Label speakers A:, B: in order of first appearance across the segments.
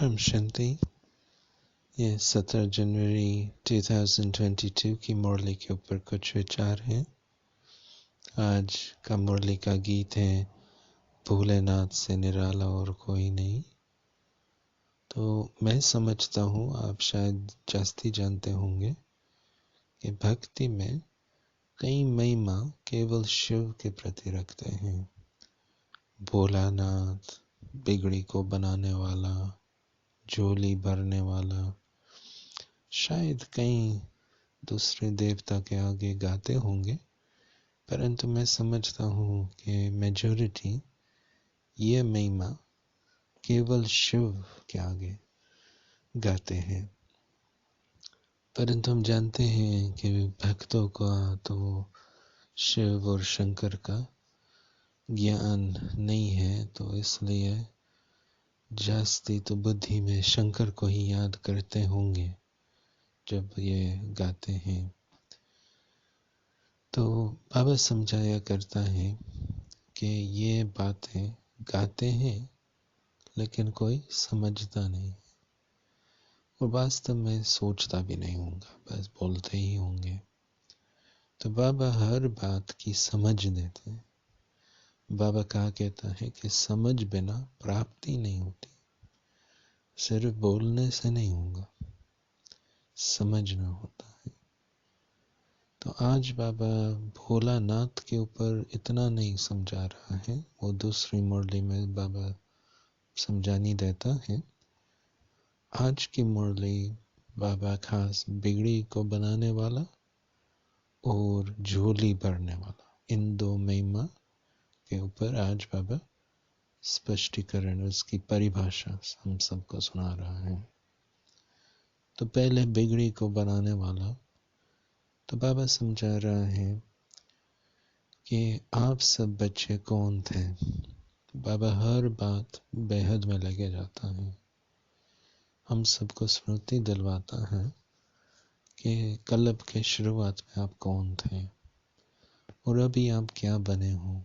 A: परम शांति। ये 17 जनवरी 2022 की मुरली के ऊपर कुछ विचार हैं। आज का मुरली का गीत है भोलेनाथ से निराला और कोई नहीं। तो मैं समझता हूँ आप शायद जास्ती जानते होंगे कि भक्ति में कई महिमा केवल शिव के प्रति रखते हैं। भोलानाथ, बिगड़ी को बनाने वाला, झोली भरने वाला, शायद कई दूसरे देवता के आगे गाते होंगे, परंतु मैं समझता हूँ कि मेजॉरिटी ये महिमा केवल शिव के आगे गाते हैं। परंतु हम जानते हैं कि भक्तों का तो शिव और शंकर का ज्ञान नहीं है, तो इसलिए जास्ती तो बुद्धि में शंकर को ही याद करते होंगे जब ये गाते हैं। तो बाबा समझाया करता है कि ये बातें गाते हैं लेकिन कोई समझता नहीं और वास्तव में सोचता भी नहीं होगा, बस बोलते ही होंगे। तो बाबा हर बात की समझ देते हैं। बाबा कहा कहता है कि समझ बिना प्राप्ति नहीं होती, सिर्फ बोलने से नहीं होगा, समझना होता है। तो आज बाबा भोलानाथ के ऊपर इतना नहीं समझा रहा है, वो दूसरी मुरली में बाबा समझानी देता है। आज की मुरली बाबा खास बिगड़ी को बनाने वाला और झोली भरने वाला, इन दो महिमा के ऊपर आज बाबा स्पष्टीकरण, उसकी परिभाषा हम सबको सुना रहा है। तो पहले बिगड़ी को बनाने वाला, तो बाबा समझा रहा है कि आप सब बच्चे कौन थे। बाबा हर बात बेहद में लगे जाता है, हम सबको स्मृति दिलवाता है कि कल्प के शुरुआत में आप कौन थे और अभी आप क्या बने हो।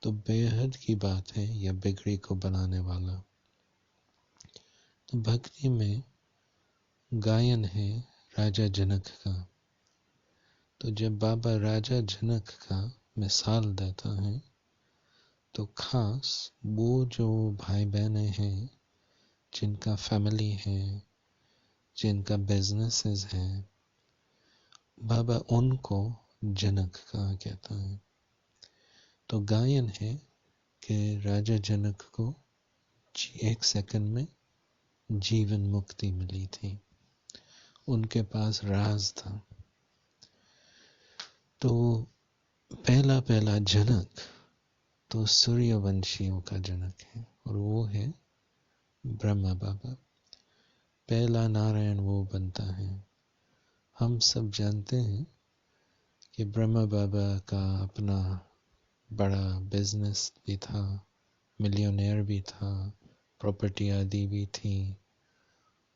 A: तो बेहद की बात है यह बिगड़ी को बनाने वाला। तो भक्ति में गायन है राजा जनक का। तो जब बाबा राजा जनक का मिसाल देता है, तो खास वो जो भाई बहनें हैं जिनका फैमिली है, जिनका बिजनेसेस है, बाबा उनको जनक कहा कहता है। तो गायन है कि राजा जनक को 1 सेकंड में जीवन मुक्ति मिली थी, उनके पास राज था। तो पहला जनक तो सूर्यवंशियों का जनक है और वो है ब्रह्मा बाबा। पहला नारायण वो बनता है। हम सब जानते हैं कि ब्रह्मा बाबा का अपना बड़ा बिजनेस भी था, मिलियनेयर भी था, प्रॉपर्टी आदि भी थी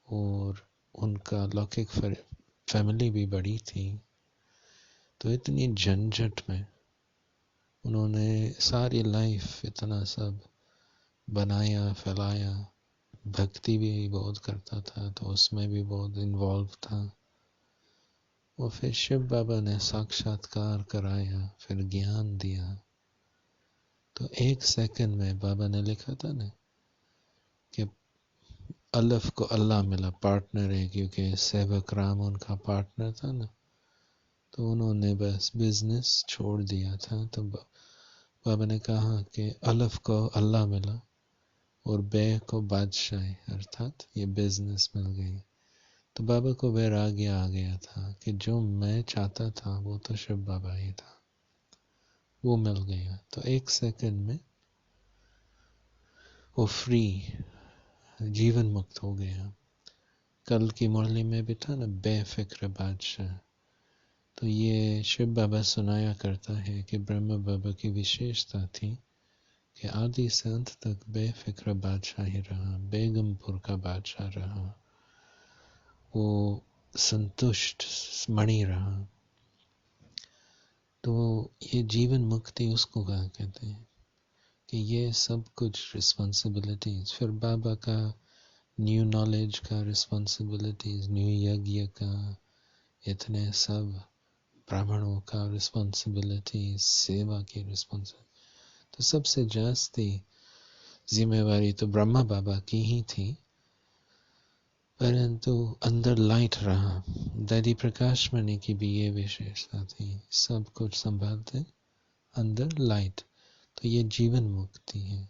A: और उनका लौकिक फैमिली भी बड़ी थी। तो इतनी झंझट में उन्होंने सारी लाइफ इतना सब बनाया फैलाया, भक्ति भी बहुत करता था तो उसमें भी बहुत इन्वॉल्व था। और फिर शिव बाबा ने साक्षात्कार कराया, फिर ज्ञान दिया। तो 1 सेकंड में बाबा ने लिखा था ना कि अल्लाह को अल्लाह मिला, पार्टनर है, क्योंकि सेवक राम उनका पार्टनर था ना। तो उन्होंने बस बिजनेस छोड़ दिया था। तो बाबा ने कहा कि अल्लाह को अल्लाह मिला और बे को बादशाही, अर्थात ये बिजनेस मिल गई। तो बाबा को वैराग्य आ गया था कि जो मैं चाहता था वो तो शिव बाबा ही था, वो मिल गया। तो 1 सेकंड में वो फ्री, जीवन मुक्त हो गया। कल की मुरली में भी था ना, बेफिक्र बादशाह। तो ये शिव बाबा सुनाया करता है कि ब्रह्मा बाबा की विशेषता थी कि आदि से अंत तक बेफिक्र बादशाह ही रहा, बेगमपुर का बादशाह रहा, वो संतुष्ट मणि रहा। तो ये जीवन मुक्ति उसको कहा कहते हैं कि ये सब कुछ रिस्पॉन्सिबिलिटीज। फिर बाबा का न्यू नॉलेज का रिस्पॉन्सिबिलिटीज, न्यू यज्ञ का, इतने सब ब्राह्मणों का रिस्पॉन्सिबिलिटीज, सेवा की रिस्पॉन्सिबिलिटी। तो सबसे जास्ती जिम्मेवारी तो ब्रह्मा बाबा की ही थी, परंतु अंदर लाइट रहा। दादी प्रकाश मणि की भी ये विशेषता थी, सब कुछ संभालते अंदर लाइट। तो ये जीवन मुक्ति है।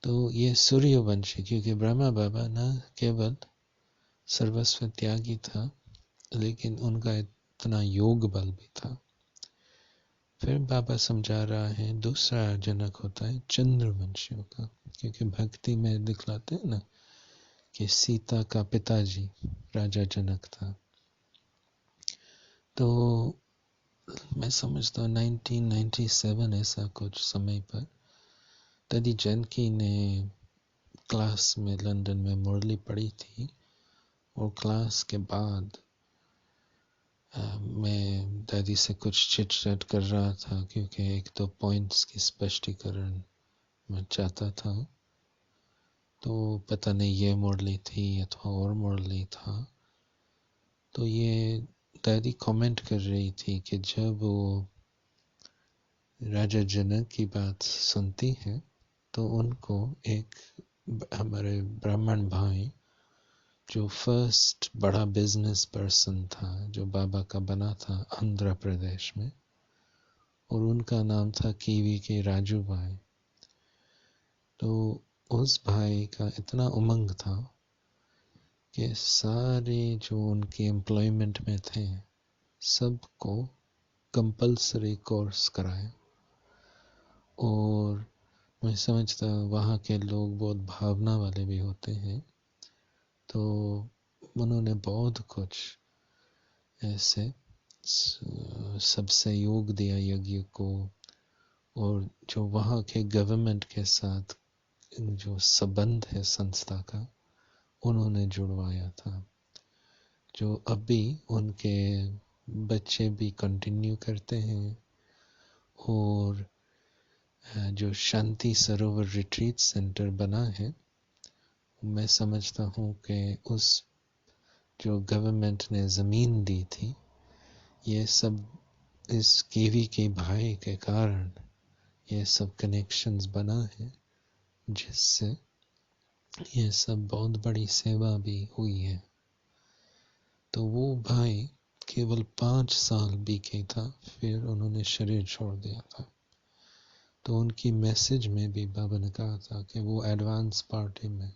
A: तो ये सूर्यवंशी, क्योंकि ब्रह्मा बाबा न केवल सर्वस्व त्यागी था, लेकिन उनका इतना योग बल भी था। फिर बाबा समझा रहा है दूसरा जनक होता है चंद्रवंशियों का, क्योंकि भक्ति में दिखलाते हैं ना कि सीता का पिताजी राजा जनक था। तो मैं समझता हूँ 1997 ऐसा कुछ समय पर दादी जानकी ने क्लास में लंदन में मुरली पढ़ी थी, और क्लास के बाद मैं दादी से कुछ चिट चैट कर रहा था, क्योंकि एक दो पॉइंट्स की स्पष्टीकरण मैं चाहता था। तो पता नहीं ये मुरली थी अथवा और मुरली था। तो ये दादी कमेंट कर रही थी कि जब वो राजा जनक की बात सुनती है तो उनको एक हमारे ब्राह्मण भाई जो फर्स्ट बड़ा बिजनेस पर्सन था, जो बाबा का बना था आंध्र प्रदेश में, और उनका नाम था कीवी के राजू भाई। तो उस भाई का इतना उमंग था कि सारे जो उनके एम्प्लॉयमेंट में थे सबको कंपल्सरी कोर्स कराया। और मैं समझता वहाँ के लोग बहुत भावना वाले भी होते हैं, तो उन्होंने बहुत कुछ ऐसे सब सहयोग दिया यज्ञ को। और जो वहाँ के गवर्नमेंट के साथ जो संबंध है संस्था का, उन्होंने जुड़वाया था, जो अभी उनके बच्चे भी कंटिन्यू करते हैं। और जो शांति सरोवर रिट्रीट सेंटर बना है, मैं समझता हूँ कि उस जो गवर्नमेंट ने ज़मीन दी थी, ये सब इस केवी के भाई के कारण ये सब कनेक्शंस बना है, जिससे ये सब बहुत बड़ी सेवा भी हुई है। तो वो भाई केवल 5 साल बीके था, फिर उन्होंने शरीर छोड़ दिया था। तो उनकी मैसेज में भी बाबा ने कहा था कि वो एडवांस पार्टी में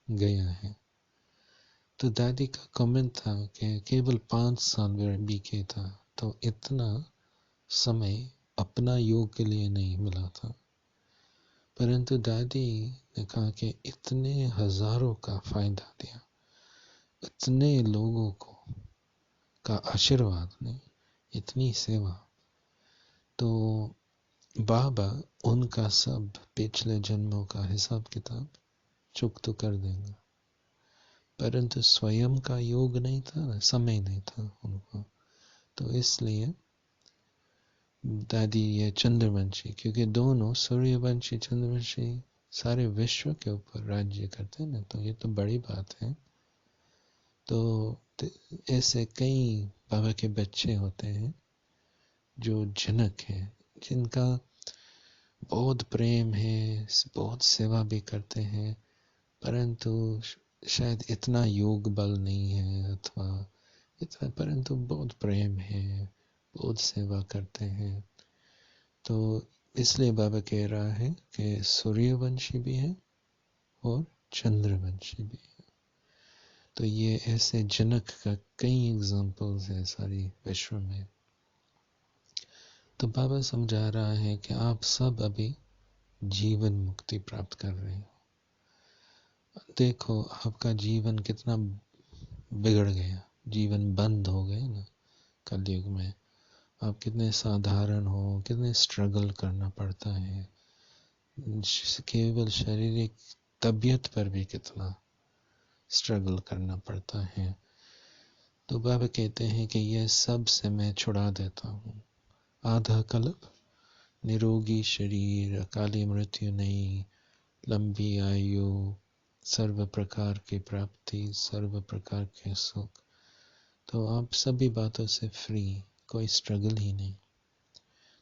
A: गया है। तो दादी का कमेंट था कि केवल 5 साल बीके था, तो इतना समय अपना योग के लिए नहीं मिला था। परंतु दादी ने कहा कि इतने हजारों का फायदा दिया, इतने लोगों को का आशीर्वाद ने, इतनी सेवा। तो बाबा उनका सब पिछले जन्मों का हिसाब किताब चुक तो कर देंगे, परंतु स्वयं का योग नहीं था ना, समय नहीं था उनको। तो इसलिए दादी ये चंद्रवंशी, क्योंकि दोनों सूर्यवंशी चंद्रवंशी सारे विश्व के ऊपर राज्य करते हैं ना, तो ये तो बड़ी बात है। तो ऐसे कई बाबा के बच्चे होते हैं जो जनक हैं, जिनका बहुत प्रेम है, बहुत सेवा भी करते हैं, परंतु शायद इतना योग बल नहीं है अथवा इतना, परंतु बहुत प्रेम है, बहुत सेवा करते हैं। तो इसलिए बाबा कह रहा है कि सूर्यवंशी भी है और चंद्रवंशी भी है। तो ये ऐसे जनक का कई एग्जाम्पल्स है सारी विश्व में। तो बाबा समझा रहा है कि आप सब अभी जीवन मुक्ति प्राप्त कर रहे हो। देखो आपका जीवन कितना बिगड़ गया, जीवन बंद हो गए ना कलयुग में। आप कितने साधारण हो, कितने स्ट्रगल करना पड़ता है, केवल शारीरिक तबीयत पर भी कितना स्ट्रगल करना पड़ता है। तो बाबा कहते हैं कि यह सब से मैं छुड़ा देता हूँ। आधा कल्प निरोगी शरीर, अकाली मृत्यु नहीं, लंबी आयु, सर्व प्रकार की प्राप्ति, सर्व प्रकार के सुख, तो आप सभी बातों से फ्री, कोई स्ट्रगल ही नहीं।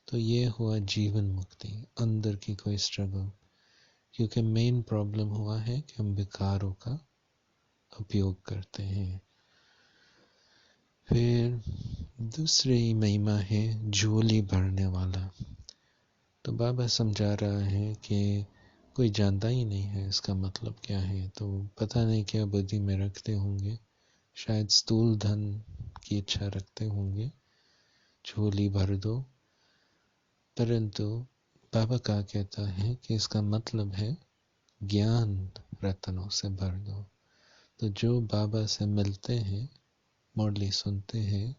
A: तो ये हुआ जीवन मुक्ति, अंदर की कोई स्ट्रगल। क्योंकि मेन प्रॉब्लम हुआ है कि हम विकारों का उपयोग करते हैं। फिर दूसरी महिमा है झोली भरने वाला। तो बाबा समझा रहा है कि कोई जानता ही नहीं है इसका मतलब क्या है, तो पता नहीं क्या बुद्धि में रखते होंगे, शायद स्थूल धन की इच्छा रखते होंगे, झोली भर दो। परंतु बाबा का कहता है कि इसका मतलब है ज्ञान रत्नों से भर दो। तो जो बाबा से मिलते हैं, मुरली सुनते हैं,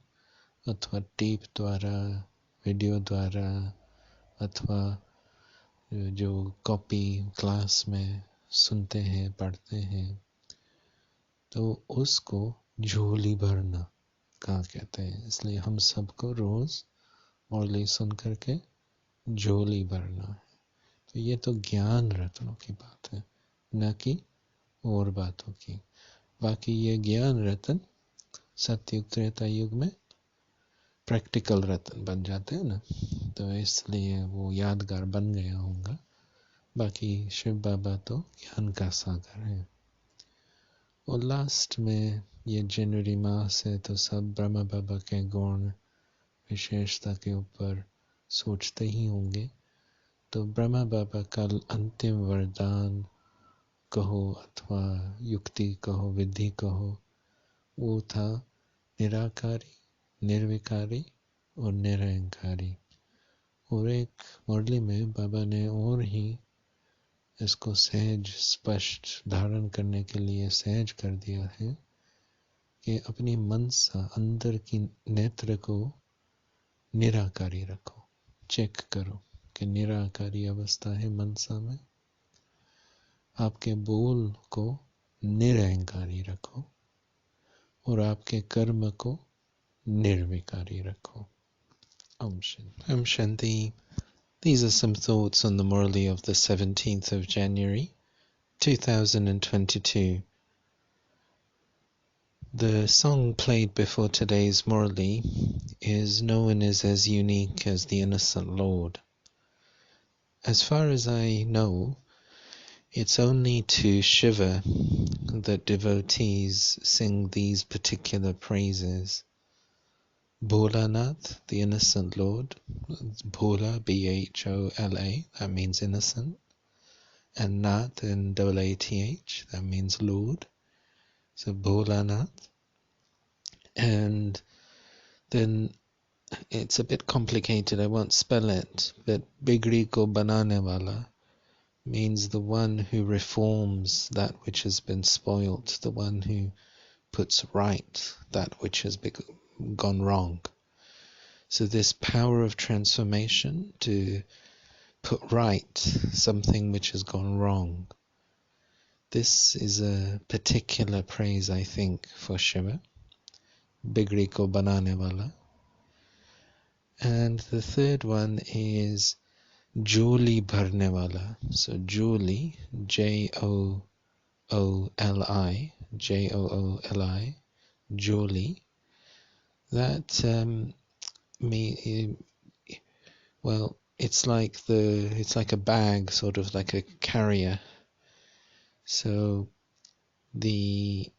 A: अथवा टेप द्वारा, वीडियो द्वारा, अथवा जो कॉपी क्लास में सुनते हैं, पढ़ते हैं, तो उसको झोली भरना कहा कहते हैं। इसलिए हम सबको रोज मुरली सुन करके झोली भरना है। तो ये तो ज्ञान रत्नों की बात है, न कि और बातों की। बाकी ये ज्ञान रत्न सतयुग त्रेता युग में प्रैक्टिकल रत्न बन जाते हैं ना, तो इसलिए वो यादगार बन गया होगा। बाकी शिव बाबा तो ज्ञान का सागर है। और लास्ट में ये जनवरी मास है, तो सब ब्रह्मा बाबा के गुण विशेषता के ऊपर सोचते ही होंगे। तो ब्रह्मा बाबा का अंतिम वरदान कहो अथवा युक्ति कहो, विधि कहो, वो था निराकारी, निर्विकारी और निरंकारी। और एक मुरली में बाबा ने और ही इसको सहज स्पष्ट धारण करने के लिए सहज कर दिया है कि अपनी मनसा, अंदर की नेत्र को निराकारी रखो। चेक करो कि निराकारी अवस्था है मनसा में। आपके बोल को निरहंकारी रखो और आपके कर्म को निर्विकारी रखो। Om Shanti. Om Shanti. These are some thoughts on the Murli of the 17th of January, 2022. The song played before today's Murli is known as unique as the Innocent Lord. As far as I know, it's only to Shiva that devotees sing these particular praises. Bholanath, the Innocent Lord, Bhola, B-H-O-L-A, that means innocent, and Nath, N-A-T-H, that means Lord. So Bholanath. And then it's a bit complicated, I won't spell it, but Bigri ko banane wala means the one who reforms that which has been spoilt, the one who puts right that which has gone wrong. So this power of transformation to put right something which has gone wrong. This is a particular praise, I think, for Shiva. Bigri ko banane wala. And the third one is Joli bharne wala. So Joli, J-O-O-L-I, J-O-O-L-I, Joli. That well, it's like a bag, sort of like a carrier. So the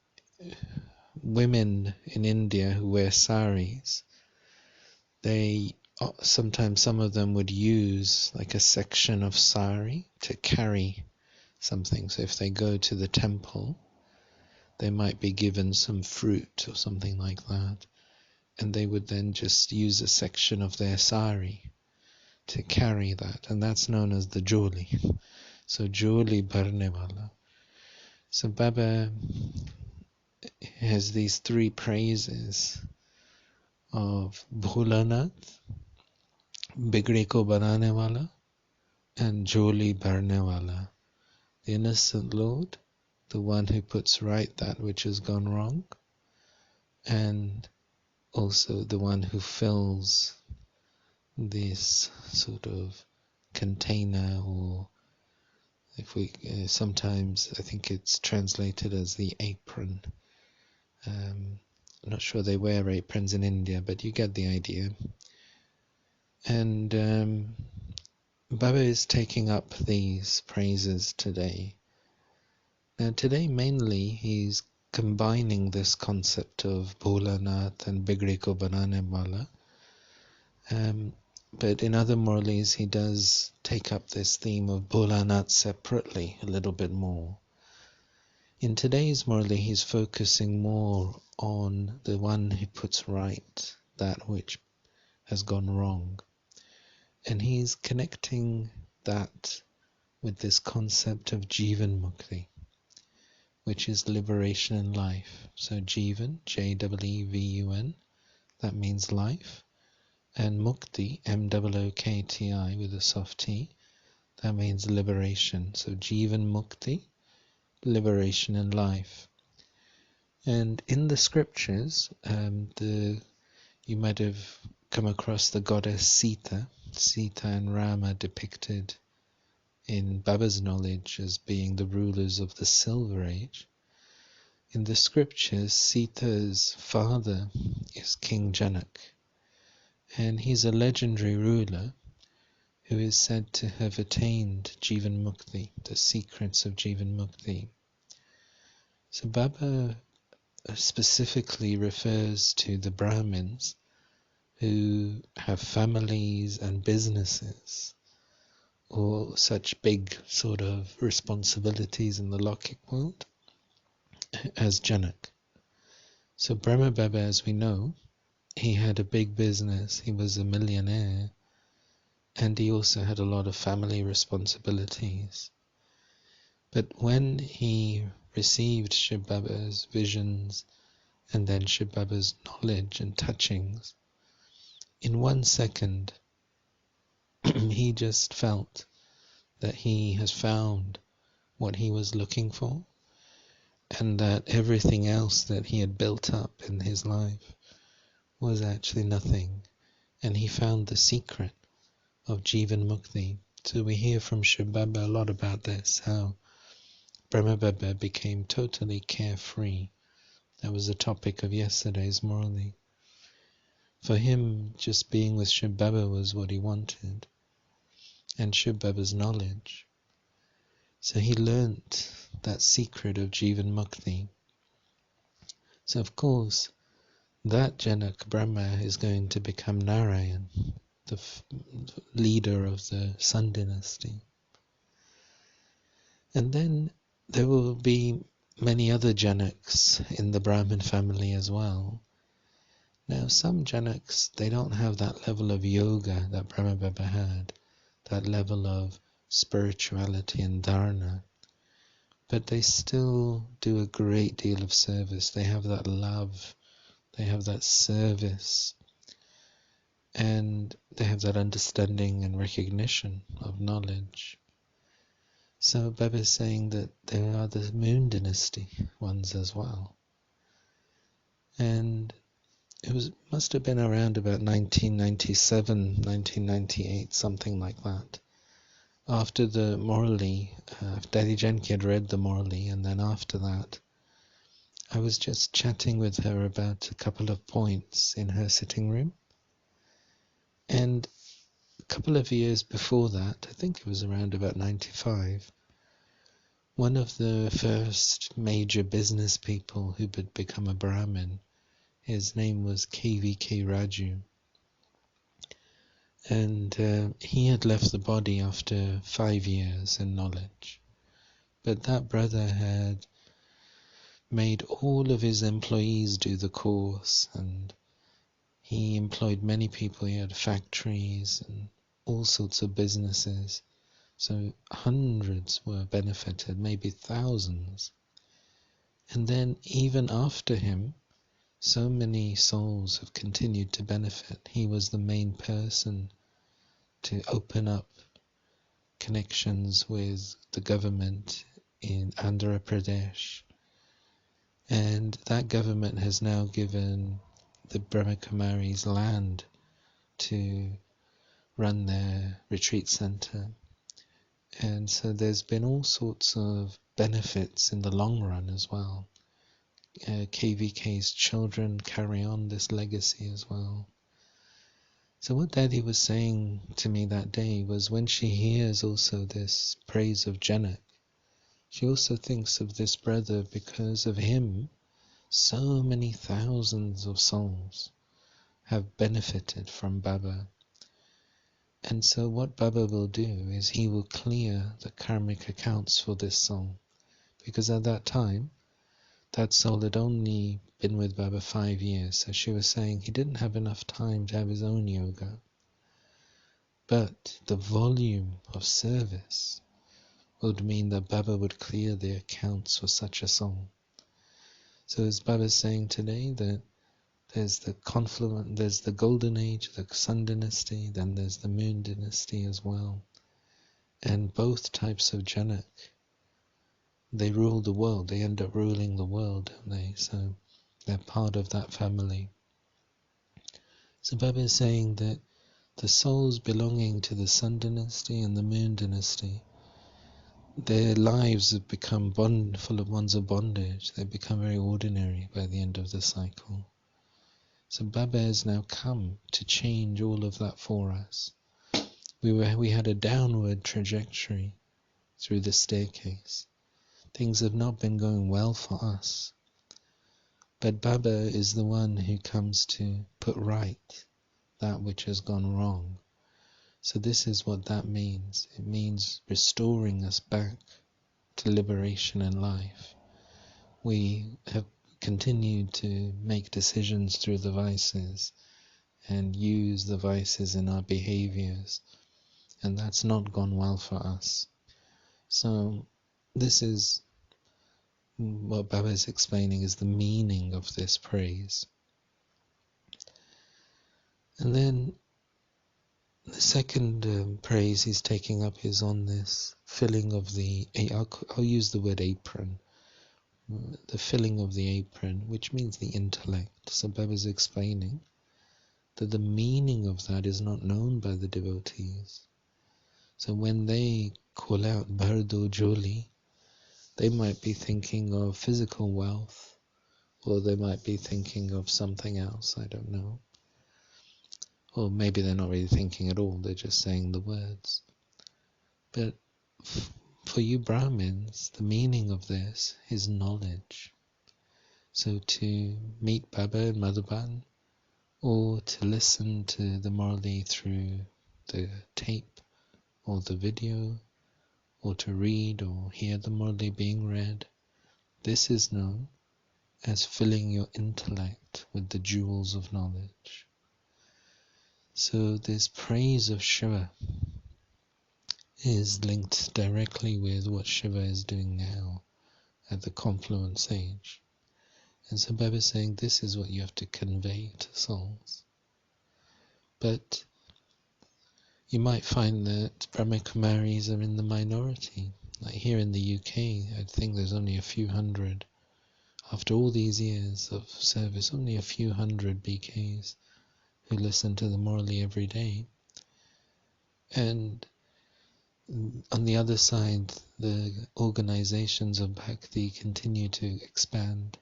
A: women in India who wear saris, they sometimes, some of them would use like a section of sari to carry something. So if they go to the temple, they might be given some fruit or something like that, and they would then just use a section of their sari to carry that, and that's known as the joli. So joli bharne wala. So Baba has these three praises of Bholanath, Bigre ko banane wala, and Joli bharne wala. The innocent Lord, the one who puts right that which has gone wrong, and also the one who fills this sort of container or If we sometimes I think it's translated as the apron. I'm not sure they wear aprons in India, but you get the idea. And Baba is taking up these praises today. Now today mainly he's combining this concept of Bholanath and Bigre Ko Banane Wala. But in other Murlis he does take up this theme of Bholanath separately a little bit more. In today's Murli he's focusing more on the one who puts right that which has gone wrong. And he's connecting that with this concept of Jivan Mukti, which is liberation in life. So Jivan, J-E-E-V-U-N, that means life. And Mukti, M-O-O-K-T-I with a soft T, that means liberation. So Jivan Mukti, liberation in life. And in the scriptures, you might have come across the goddess Sita. Sita and Rama depicted in Baba's knowledge as being the rulers of the Silver Age. In the scriptures, Sita's father is King Janak, and he's a legendary ruler who is said to have attained Jivan Mukti, the secrets of Jivan Mukti. So Baba specifically refers to the Brahmins who have families and businesses or such big sort of responsibilities in the Lokik world as Janak. So Brahma Baba, as we know, he had a big business, he was a millionaire, and he also had a lot of family responsibilities. But when he received Shiv Baba's visions and then Shiv Baba's knowledge and touchings, in 1 second he just felt that he has found what he was looking for, and that everything else that he had built up in his life was actually nothing. And he found the secret of Jivan Mukti. So we hear from Shiv Baba a lot about this, how Brahma Baba became totally carefree. That was the topic of yesterday's Murli. For him, just being with Shiv Baba was what he wanted, and Shiv Baba's knowledge. So he learnt that secret of Jivan Mukti. So of course, that Janak Brahma is going to become Narayan, the leader of the Sun dynasty. And then there will be many other Janaks in the Brahmin family as well. Now some Janaks, they don't have that level of yoga that Brahma Baba had, that level of spirituality and dharana. But they still do a great deal of service. They have that love, they have that service, and they have that understanding and recognition of knowledge. So Baba is saying that there are the Moon Dynasty ones as well. And it must have been around about 1997, 1998, something like that. After the Murli, Daddy Janki had read the Murli, and then after that, I was just chatting with her about a couple of points in her sitting room. And a couple of years before that, I think it was around about 95, one of the first major business people who had become a Brahmin, his name was KVK Raju. And he had left the body after 5 years in knowledge. But that brother had made all of his employees do the course, and he employed many people. He had factories and all sorts of businesses. So hundreds were benefited, maybe thousands. And then even after him, so many souls have continued to benefit. He was the main person to open up connections with the government in Andhra Pradesh. And that government has now given the Brahmakumaris land to run their retreat center. And so there's been all sorts of benefits in the long run as well. KVK's children carry on this legacy as well. So what Daddy was saying to me that day was, when she hears also this praise of Janak, she also thinks of this brother. Because of him, so many thousands of souls have benefited from Baba. And so what Baba will do is he will clear the karmic accounts for this soul. Because at that time, that soul had only been with Baba 5 years. So she was saying he didn't have enough time to have his own yoga. But the volume of service would mean that Baba would clear the accounts for such a soul. So as Baba is saying today, that there's the confluent, there's the golden age, the sun dynasty, then there's the moon dynasty as well. And both types of Janak, they rule the world. They end up ruling the world, don't they? So they're part of that family. So Baba is saying that the souls belonging to the sun dynasty and the moon dynasty, their lives have become full of bonds of bondage. They become very ordinary by the end of the cycle. So Baba has now come to change all of that for us. We had a downward trajectory through the staircase. Things have not been going well for us. But Baba is the one who comes to put right that which has gone wrong. So this is what that means. It means restoring us back to liberation and life. We have continued to make decisions through the vices and use the vices in our behaviors, and that's not gone well for us. So this is what Baba is explaining is the meaning of this praise. And then the second praise he's taking up is on this filling of the, I'll use the word apron, the filling of the apron, which means the intellect. So Baba is explaining that the meaning of that is not known by the devotees. So when they call out Bardo Joli, they might be thinking of physical wealth, or they might be thinking of something else, I don't know. Or maybe they're not really thinking at all, they're just saying the words. But for you Brahmins, the meaning of this is knowledge. So to meet Baba and Madhuban, or to listen to the Murli through the tape or the video, or to read or hear the Murli being read, this is known as filling your intellect with the jewels of knowledge. So this praise of Shiva is linked directly with what Shiva is doing now at the confluence age. And so Baba is saying this is what you have to convey to souls. But you might find that Brahmakumaris are in the minority. Like here in the UK, I think there's only a few hundred. After all these years of service, only a few hundred BKs who listen to the Murli every day. And on the other side, the organizations of Bhakti continue to expand.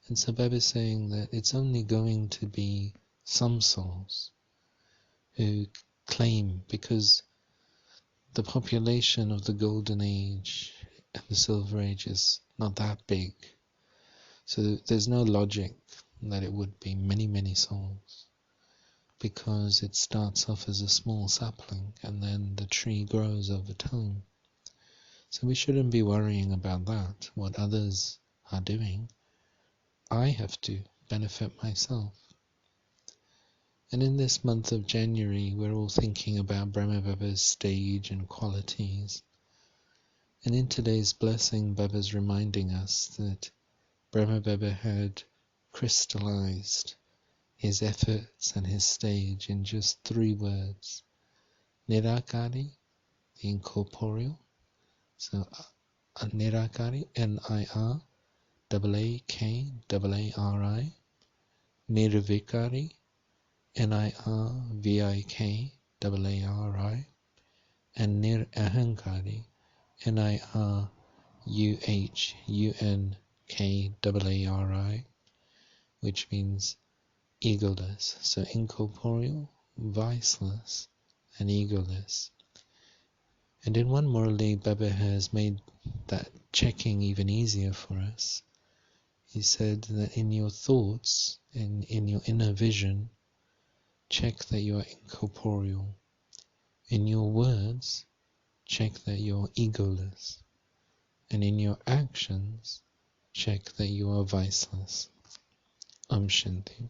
A: And so Baba is saying that it's only going to be some souls who claim, because the population of the Golden Age and the Silver Age is not that big. So there's no logic that it would be many, many souls, because it starts off as a small sapling and then the tree grows over time. So we shouldn't be worrying about that, what others are doing. I have to benefit myself. And in this month of January, we're all thinking about Brahma Baba's stage and qualities. And in today's blessing, Baba's reminding us that Brahma Baba had crystallized his efforts and his stage in just 3 words. Nirakari, the incorporeal. So Nirakari, Nirakaari. Nirvikari, Nirvikari. and nirahankari, Niruhankari, which means egoless. So incorporeal, viceless, and egoless. And in one Murli, Baba has made that checking even easier for us. He said that in your thoughts, in your inner vision, check that you are incorporeal. In your words, check that you are egoless. And in your actions, check that you are viceless. Shanti.